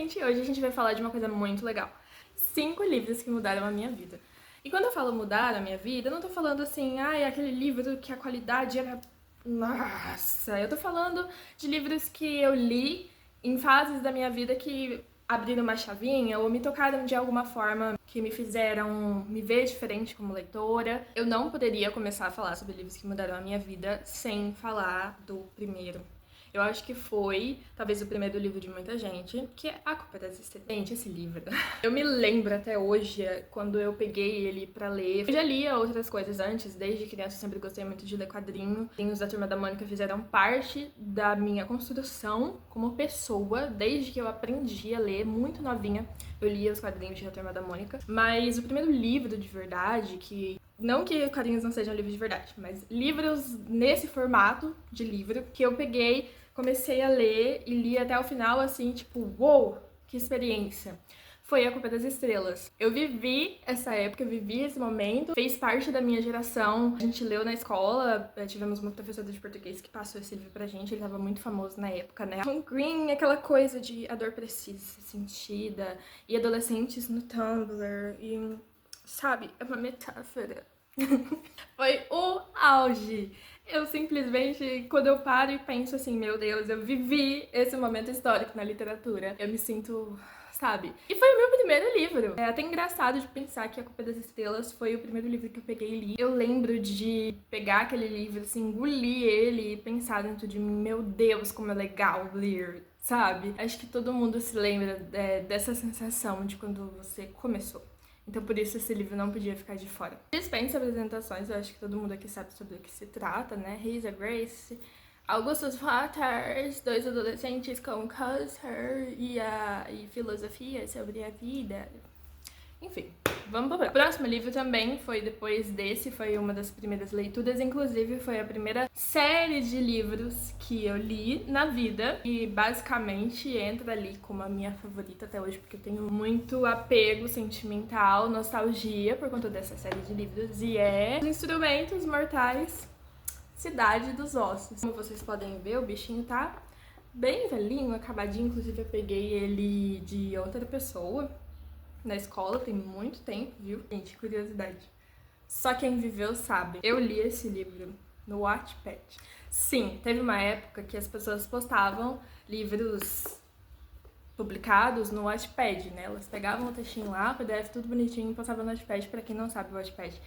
gente! Hoje a gente vai falar de uma coisa muito legal. 5 livros que mudaram a minha vida. E quando eu falo mudar a minha vida, eu não tô falando assim, ai, aquele livro que a qualidade era... Nossa! Eu tô falando de livros que eu li em fases da minha vida que abriram uma chavinha ou me tocaram de alguma forma, que me fizeram me ver diferente como leitora. Eu não poderia começar a falar sobre livros que mudaram a minha vida sem falar do primeiro. Eu acho que foi, talvez, o primeiro livro de muita gente, que é A Culpa das Estrelas. Gente, esse livro. Eu me lembro até hoje, quando eu peguei ele pra ler. Eu já lia outras coisas antes, desde criança eu sempre gostei muito de ler quadrinho. Os da Turma da Mônica fizeram parte da minha construção como pessoa, desde que eu aprendi a ler, muito novinha. Eu lia os quadrinhos da Turma da Mônica. Mas o primeiro livro de verdade, que... Não que quadrinhos não sejam livros de verdade, mas livros nesse formato de livro que eu peguei, comecei a ler e li até o final, assim, tipo, uou, que experiência. Foi A Culpa das Estrelas. Eu vivi essa época, eu vivi esse momento, fez parte da minha geração. A gente leu na escola, tivemos uma professora de português que passou esse livro pra gente, ele tava muito famoso na época, né? Tom Green, aquela coisa de a dor precisa ser sentida, e adolescentes no Tumblr, e... sabe, é uma metáfora. Foi o auge. Eu simplesmente, quando eu paro e penso assim, meu Deus, eu vivi esse momento histórico na literatura. Eu me sinto, sabe? E foi o meu primeiro livro. É até engraçado de pensar que A Culpa das Estrelas foi o primeiro livro que eu peguei e li. Eu lembro de pegar aquele livro, assim, engolir ele e pensar dentro de mim, meu Deus, como é legal ler, sabe? Acho que todo mundo se lembra dessa sensação de quando você começou. Então, por isso, esse livro não podia ficar de fora. Dispensa apresentações, eu acho que todo mundo aqui sabe sobre o que se trata, né? Risa, Grace, Augustus Vatters, 2 adolescentes com câncer e filosofia sobre a vida. Enfim, vamos para o próximo livro também, foi depois desse, foi uma das primeiras leituras, inclusive foi a primeira série de livros que eu li na vida e basicamente entra ali como a minha favorita até hoje, porque eu tenho muito apego sentimental, nostalgia por conta dessa série de livros, e é Os Instrumentos Mortais, Cidade dos Ossos. Como vocês podem ver, o bichinho tá bem velhinho, acabadinho, inclusive eu peguei ele de outra pessoa na escola, tem muito tempo, viu? Gente, curiosidade. Só quem viveu sabe. Eu li esse livro no Wattpad. Sim, teve uma época que as pessoas postavam livros publicados no Wattpad, né? Elas pegavam o textinho lá, PDF tudo bonitinho e postavam no Wattpad. Pra quem não sabe, o Wattpad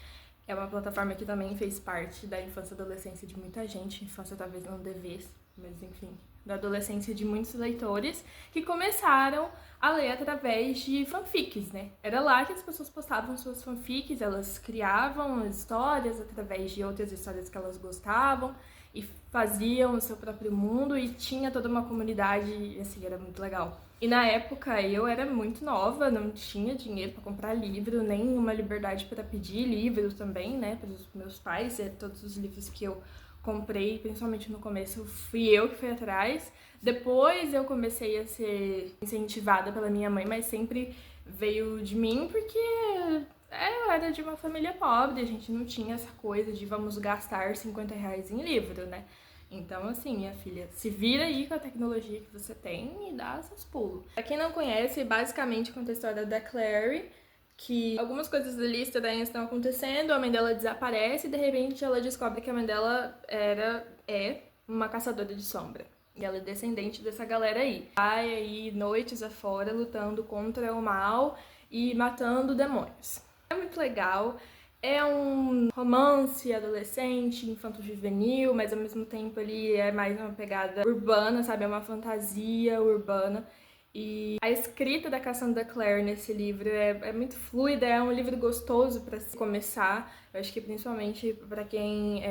é uma plataforma que também fez parte da infância e adolescência de muita gente. Infância talvez não devesse, mas enfim, da adolescência de muitos leitores que começaram a ler através de fanfics, né? Era lá que as pessoas postavam suas fanfics, elas criavam histórias através de outras histórias que elas gostavam e faziam o seu próprio mundo e tinha toda uma comunidade, assim, era muito legal. E na época eu era muito nova, não tinha dinheiro para comprar livro, nem uma liberdade para pedir livros também, né, para os meus pais, e todos os livros que eu comprei, principalmente no começo, fui eu que fui atrás. Depois eu comecei a ser incentivada pela minha mãe, mas sempre veio de mim porque eu era de uma família pobre, a gente não tinha essa coisa de vamos gastar 50 reais em livro, né? Então, assim, minha filha, se vira aí com a tecnologia que você tem e dá seus pulos. Pra quem não conhece, basicamente conta a história da Clary, que algumas coisas ali estranhas estão acontecendo, a mãe dela desaparece e de repente ela descobre que a mãe dela é uma caçadora de sombra. E ela é descendente dessa galera aí. Vai aí noites afora lutando contra o mal e matando demônios. É muito legal. É um romance adolescente, infanto-juvenil, mas ao mesmo tempo ele é mais uma pegada urbana, sabe? É uma fantasia urbana. E a escrita da Cassandra Clare nesse livro é muito fluida, é um livro gostoso para se começar. Eu acho que principalmente para quem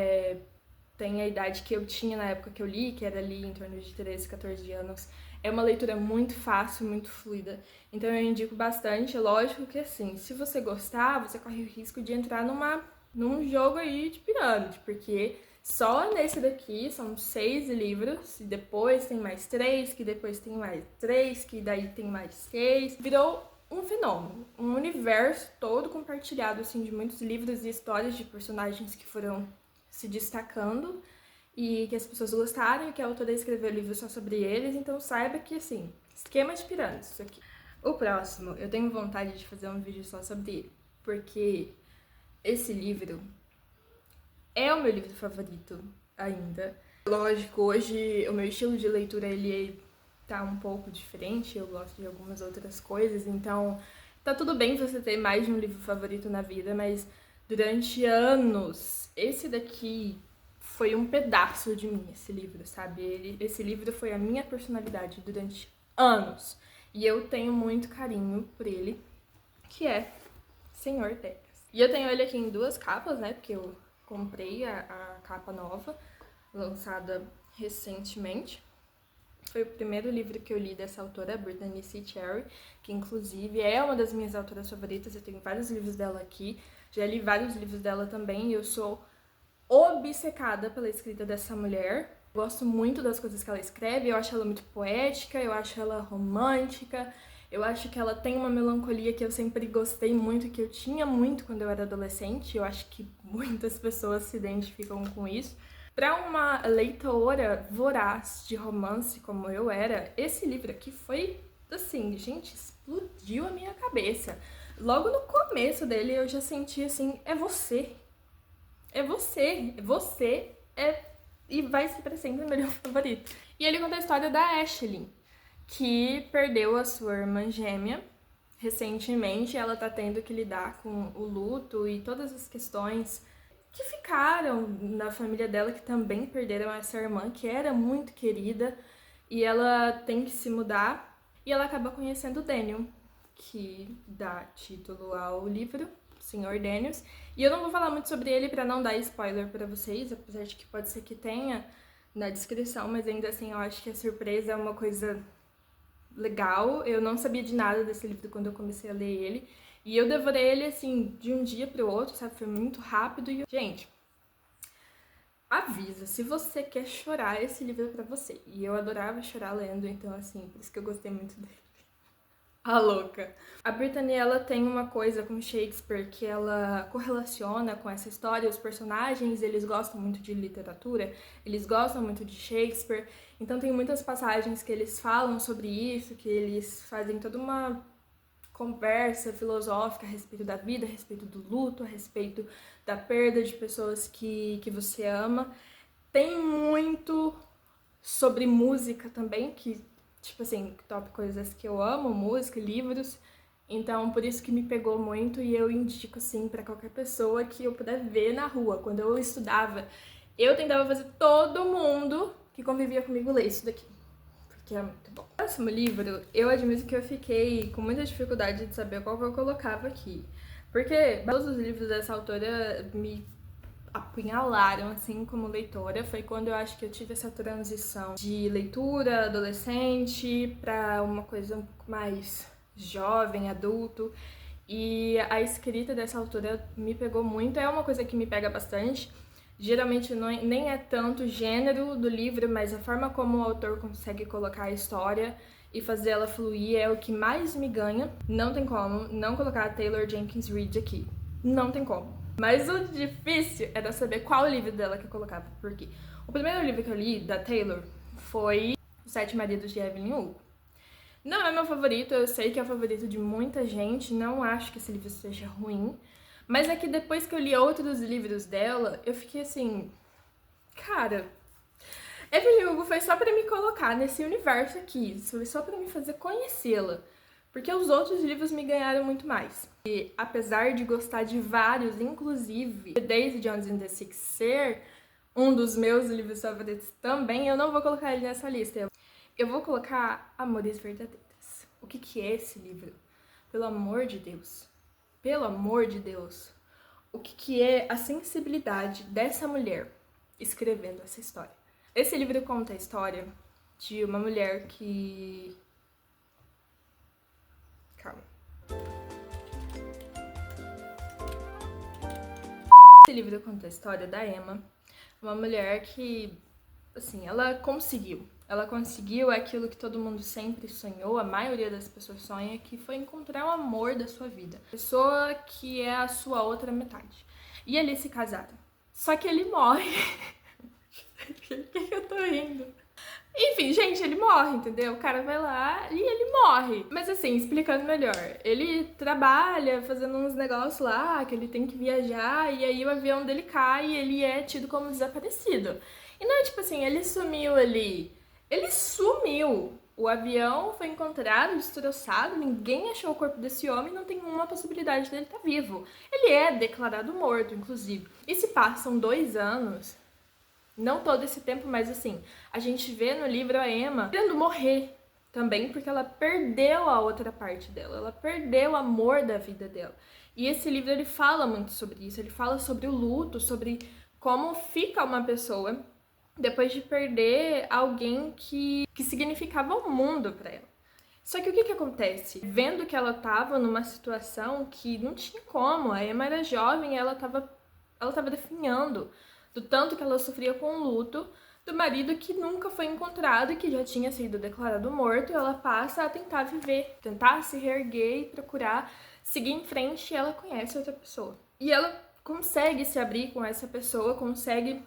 tem a idade que eu tinha na época que eu li, que era ali em torno de 13, 14 anos. É uma leitura muito fácil, muito fluida. Então eu indico bastante. Lógico que assim, se você gostar, você corre o risco de entrar num jogo aí de pirâmide, porque só nesse daqui são 6 livros, e depois tem mais 3, que depois tem mais 3, que daí tem mais 6. Virou um fenômeno, um universo todo compartilhado assim de muitos livros e histórias de personagens que foram se destacando e que as pessoas gostaram e que a autora escreveu livros só sobre eles, então saiba que, assim, Esquema de pirâmide, isso aqui. O próximo, eu tenho vontade de fazer um vídeo só sobre ele, porque esse livro é o meu livro favorito ainda. Lógico, hoje o meu estilo de leitura ele tá um pouco diferente, eu gosto de algumas outras coisas, então tá tudo bem você ter mais de um livro favorito na vida, mas durante anos, esse daqui foi um pedaço de mim, esse livro, sabe? Esse livro foi a minha personalidade durante anos. E eu tenho muito carinho por ele, que é Senhor Degas. E eu tenho ele aqui em duas capas, né? Porque eu comprei a capa nova, lançada recentemente. Foi o primeiro livro que eu li dessa autora, Brittany C. Cherry, que inclusive é uma das minhas autoras favoritas. Eu tenho vários livros dela aqui, já li vários livros dela também, e eu sou obcecada pela escrita dessa mulher. Gosto muito das coisas que ela escreve, eu acho ela muito poética, eu acho ela romântica, eu acho que ela tem uma melancolia que eu sempre gostei muito, que eu tinha muito quando eu era adolescente, eu acho que muitas pessoas se identificam com isso. Para uma leitora voraz de romance como eu era, esse livro aqui foi, assim, gente, explodiu a minha cabeça. Logo no começo dele eu já senti assim, é você. É você. Você é e vai ser para sempre o meu livro favorito. E ele conta a história da Ashley, que perdeu a sua irmã gêmea recentemente. Ela tá tendo que lidar com o luto e todas as questões que ficaram na família dela, que também perderam essa irmã, que era muito querida, e ela tem que se mudar, e ela acaba conhecendo o Daniel, que dá título ao livro, Senhor Daniels. E eu não vou falar muito sobre ele pra não dar spoiler pra vocês, apesar de que pode ser que tenha na descrição, mas ainda assim eu acho que a surpresa é uma coisa legal. Eu não sabia de nada desse livro quando eu comecei a ler ele, e eu devorei ele assim de um dia pro outro, sabe? Foi muito rápido. E gente, avisa, se você quer chorar, esse livro é pra você. E eu adorava chorar lendo, então assim, por isso que eu gostei muito dele. A louca. A Brittany, ela tem uma coisa com Shakespeare que ela correlaciona com essa história. Os personagens, eles gostam muito de literatura, eles gostam muito de Shakespeare. Então tem muitas passagens que eles falam sobre isso, que eles fazem toda uma conversa filosófica a respeito da vida, a respeito do luto, a respeito da perda de pessoas que você ama. Tem muito sobre música também, que tipo assim, top coisas que eu amo, música, livros. Então, por isso que me pegou muito e eu indico, assim, pra qualquer pessoa que eu puder ver na rua. Quando eu estudava, eu tentava fazer todo mundo que convivia comigo ler isso daqui, porque é muito bom. O próximo livro, eu admito que eu fiquei com muita dificuldade de saber qual que eu colocava aqui, porque todos os livros dessa autora me apunhalaram, assim, como leitora. Foi quando eu acho que eu tive essa transição de leitura adolescente pra uma coisa um pouco mais jovem, adulto. E a escrita dessa autora me pegou muito, é uma coisa que me pega bastante. Geralmente nem é tanto o gênero do livro, mas a forma como o autor consegue colocar a história e fazer ela fluir é o que mais me ganha. Não tem como não colocar a Taylor Jenkins Reid aqui. Não tem como. Mas o difícil era saber qual livro dela que eu colocava, porque o primeiro livro que eu li da Taylor foi Os Sete Maridos de Evelyn Hugo. Não é meu favorito, eu sei que é o favorito de muita gente, não acho que esse livro seja ruim, mas é que depois que eu li outros livros dela, eu fiquei assim, cara, Evelyn Hugo foi só pra me colocar nesse universo aqui, foi só pra me fazer conhecê-la, porque os outros livros me ganharam muito mais. E apesar de gostar de vários, inclusive Daisy Jones and the Six ser um dos meus livros favoritos também, eu não vou colocar ele nessa lista. Eu vou colocar Amores Verdadeiros. O que é esse livro? Pelo amor de Deus. Pelo amor de Deus. O que é a sensibilidade dessa mulher escrevendo essa história? Esse livro conta a história de uma mulher que... Calma. Esse livro conta a história da Emma, uma mulher que, assim, ela conseguiu aquilo que todo mundo sempre sonhou, a maioria das pessoas sonha, que foi encontrar o amor da sua vida. Pessoa que é a sua outra metade. E eles se casaram. Só que ele morre. Por que eu tô rindo? Enfim, gente, ele morre, entendeu? O cara vai lá e ele morre. Mas assim, explicando melhor, ele trabalha fazendo uns negócios lá, que ele tem que viajar, e aí o avião dele cai e ele é tido como desaparecido. E não é tipo assim, ele sumiu ali. Ele sumiu. O avião foi encontrado, destroçado, ninguém achou o corpo desse homem, não tem uma possibilidade dele estar vivo. Ele é declarado morto, inclusive. E se passam 2 anos. Não todo esse tempo, mas assim, a gente vê no livro a Emma querendo morrer também, porque ela perdeu a outra parte dela, ela perdeu o amor da vida dela. E esse livro ele fala muito sobre isso, ele fala sobre o luto, sobre como fica uma pessoa depois de perder alguém que significava o mundo para ela. Só que o que acontece? Vendo que ela tava numa situação que não tinha como, a Emma era jovem, ela tava definhando do tanto que ela sofria com o luto do marido que nunca foi encontrado e que já tinha sido declarado morto, e ela passa a tentar viver, tentar se reerguer e procurar seguir em frente, e ela conhece outra pessoa. E ela consegue se abrir com essa pessoa, consegue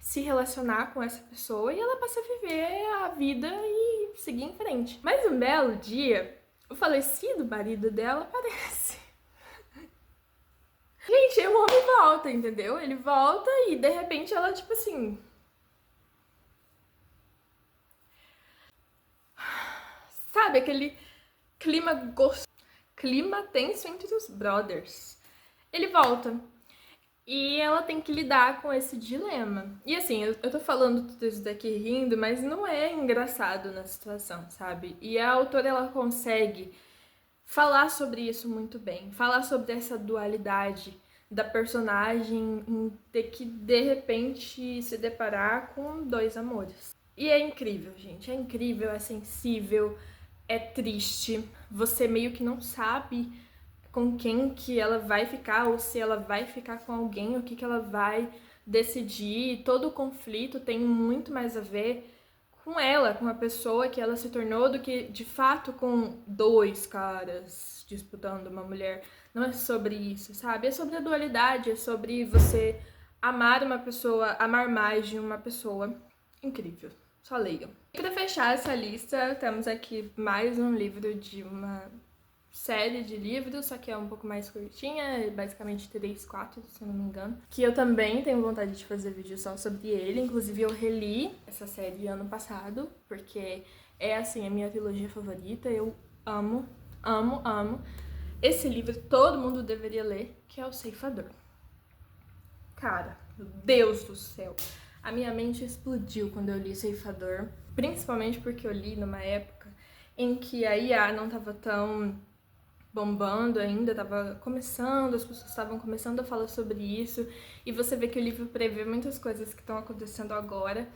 se relacionar com essa pessoa, e ela passa a viver a vida e seguir em frente. Mas um belo dia, o falecido marido dela aparece. Gente, o homem volta, entendeu? Ele volta e de repente ela, tipo assim. Sabe aquele clima gostoso, clima tenso entre os brothers. Ele volta. E ela tem que lidar com esse dilema. E assim, eu tô falando tudo isso daqui rindo, mas não é engraçado na situação, sabe? E a autora, ela consegue falar sobre isso muito bem. Falar sobre essa dualidade da personagem em ter que, de repente, se deparar com dois amores. E é incrível, gente. É incrível, é sensível, é triste. Você meio que não sabe com quem que ela vai ficar, ou se ela vai ficar com alguém, o que ela vai decidir. Todo o conflito tem muito mais a ver com ela, com a pessoa que ela se tornou, do que de fato com dois caras disputando uma mulher. Não é sobre isso, sabe? É sobre a dualidade, é sobre você amar uma pessoa, amar mais de uma pessoa. Incrível. Só leiam. E para fechar essa lista, temos aqui mais um livro de uma série de livros, só que é um pouco mais curtinha, basicamente 3, 4, se eu não me engano. Que eu também tenho vontade de fazer vídeo só sobre ele. Inclusive eu reli essa série ano passado, porque é assim a minha trilogia favorita. Eu amo, amo, amo. Esse livro todo mundo deveria ler, que é O Ceifador. Cara, meu Deus do céu. A minha mente explodiu quando eu li Ceifador, principalmente porque eu li numa época em que a IA não tava tão bombando ainda, tava começando, as pessoas estavam começando a falar sobre isso, e você vê que o livro prevê muitas coisas que estão acontecendo agora,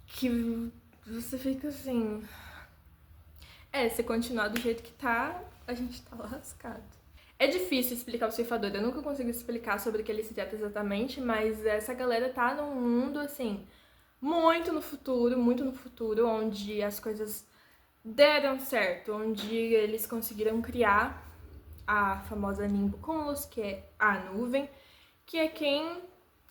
que você fica assim... se continuar do jeito que tá, a gente tá lascado. É difícil explicar o Ceifador, eu nunca consigo explicar sobre o que ele se trata exatamente, mas essa galera tá num mundo, assim, muito no futuro, onde as coisas deram certo, onde eles conseguiram criar a famosa Nimbus, que é a nuvem, que é quem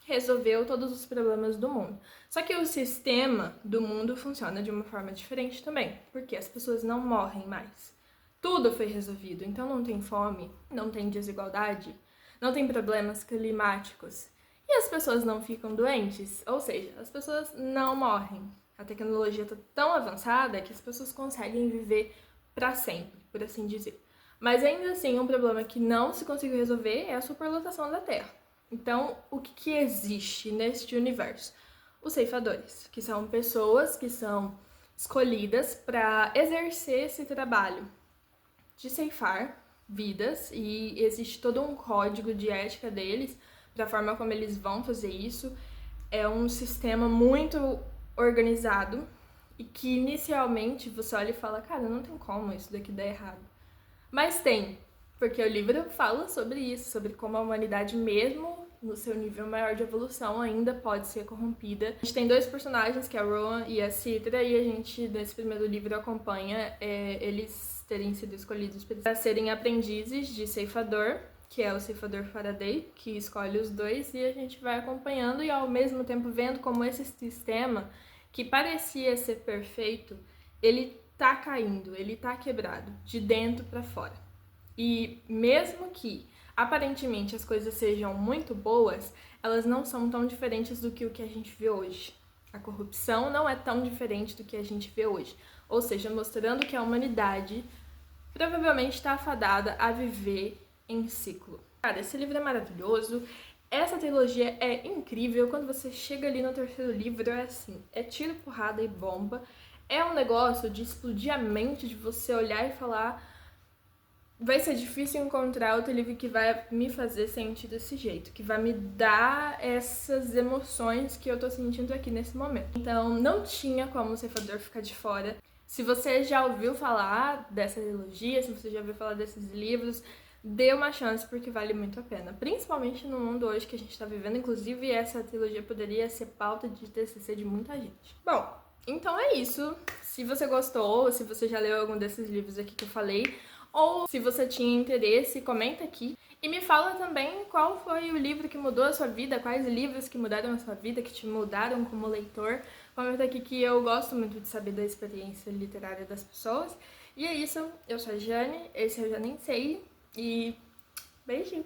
resolveu todos os problemas do mundo. Só que o sistema do mundo funciona de uma forma diferente também, porque as pessoas não morrem mais. Tudo foi resolvido, então não tem fome, não tem desigualdade, não tem problemas climáticos. E as pessoas não ficam doentes, ou seja, as pessoas não morrem. A tecnologia está tão avançada que as pessoas conseguem viver para sempre, por assim dizer. Mas ainda assim, um problema que não se conseguiu resolver é a superlotação da Terra. Então, o que existe neste universo? Os ceifadores, que são pessoas que são escolhidas para exercer esse trabalho de ceifar vidas, e existe todo um código de ética deles para a forma como eles vão fazer isso. É um sistema muito organizado e que inicialmente você olha e fala, cara, não tem como isso daqui dar errado. Mas tem, porque o livro fala sobre isso, sobre como a humanidade, mesmo no seu nível maior de evolução, ainda pode ser corrompida. A gente tem dois personagens, que é a Rowan e a Citra, e a gente, nesse primeiro livro, acompanha eles terem sido escolhidos para serem aprendizes de ceifador, que é o ceifador Faraday, que escolhe os dois, e a gente vai acompanhando e ao mesmo tempo vendo como esse sistema que parecia ser perfeito, ele tá caindo, ele tá quebrado, de dentro pra fora. E mesmo que aparentemente as coisas sejam muito boas, elas não são tão diferentes do que o que a gente vê hoje. A corrupção não é tão diferente do que a gente vê hoje. Ou seja, mostrando que a humanidade provavelmente está afadada a viver em ciclo. Cara, esse livro é maravilhoso. Essa trilogia é incrível. Quando você chega ali no terceiro livro, é assim, é tiro, porrada e bomba. É um negócio de explodir a mente, de você olhar e falar: vai ser difícil encontrar outro livro que vai me fazer sentir desse jeito, que vai me dar essas emoções que eu tô sentindo aqui nesse momento. Então, não tinha como o Ceifador ficar de fora. Se você já ouviu falar dessa trilogia, se você já ouviu falar desses livros, dê uma chance porque vale muito a pena. Principalmente no mundo hoje que a gente tá vivendo. Inclusive, essa trilogia poderia ser pauta de TCC de muita gente. Bom, então é isso. Se você gostou, se você já leu algum desses livros aqui que eu falei, ou se você tinha interesse, comenta aqui. E me fala também qual foi o livro que mudou a sua vida, quais livros que mudaram a sua vida, que te mudaram como leitor. Comenta aqui que eu gosto muito de saber da experiência literária das pessoas. E é isso, eu sou a Jane, esse eu já nem sei, e beijinho!